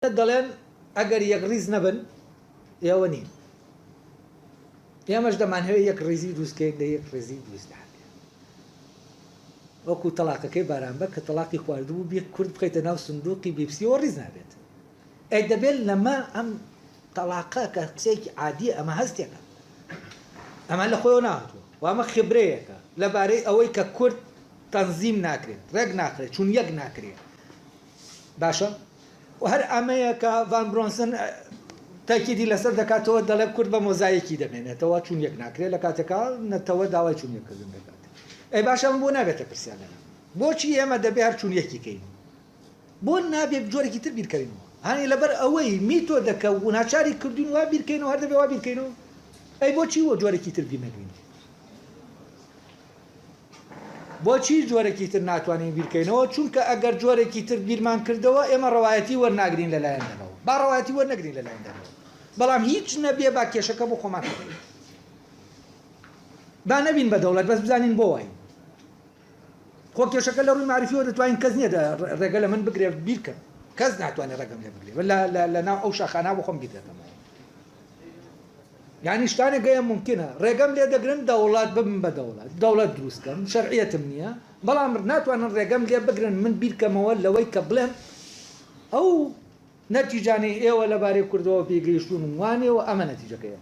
دەڵێن ئەگەر یەک ڕیز نەبن ئێوە نین، ئێمەش دەمانهەوێت یەک ڕێزی دروستکەین لە یەک ڕێزی دروست وەکو تەلاقەکەی بارانبەر کە تەلاقی خواردبوو بێ کورد بخەیتە ناو سندوقی بیپسیەوە ڕیز نابێت. ئەی دەبێت لەمە ئەم تەلاقە کە قسەیەکی عادیە ئەمە هەستێکە، ئەمە لە خۆیەوە ناهاتووە و ئەمە خبرەیەکە لەبارەی ئەوەی کە کورد تەنزیم ناکرێت، ڕێک ناکرێت، چون یەک ناکرێت. باشە و هەر ئەمەیە کە ڤان برۆنسن تاکیدی لەسەر دەکاتەوە، دەڵێ کورد بە مۆزایەکی دەمێنێتەوە چون یەک ناکرێت، لە کاتێکا نەتەوە داوای چون یەککردن دەکات. ئەی باشە بۆ نابێتە پرسیارەکە بۆچی ئێمە دەبێ هەر چون یەکیکەین، بۆ نابێت جۆرێکی تر بیرکەینەوە، هەنی لەبەر ئەوەی میتۆ دەکە و ناچاری کردوین وا بیرکەینەوە، هەر دەبێ وا بیرکەینەوە. ئەی بۆچی وە جۆرێکی تر بیرنەگرین؟ بۆچی جۆرێکی تر ناتوانین بیرکەینەوە؟ چونکە ئەگەر جۆرێکی تر بیرمان کردەوە ئێمە ڕەوایەتی وەرناگرین لەلایەندەوە، با ڕەوایەتی وەرنەگرین لەلایەندەوە، بەڵام هیچ نەبێ با کێشەکە بۆ خۆمان بکەین، با نەبین بە دەوڵەت بەس بزانین بۆ وای. خۆ کێشەکە لە ڕووی معرفیەوە دەتوانین کەس نییە ڕێگە لە من بگرێ بیرکە، کەس ناتوانێت ڕێگەم لێ بگرێ لە ناو ئەو شاخانە بۆ خۆم بیدێتەوە. یعنی شتانێک گەیە ممکنە ڕێگەم لێ دەگرن دەوڵات ببم بە دەوڵەت دروستکەم، شەرعیەتم نییە، بەڵام ناتوانن ڕێگەم لێ بگرن من بیرکەمەوە لەوەی کە بڵێن ئەو نەتیجانەی ئێوە لەبارەی کوردەوە پێگەیشتون وانێ و ئەمە نەتیجەکەیە.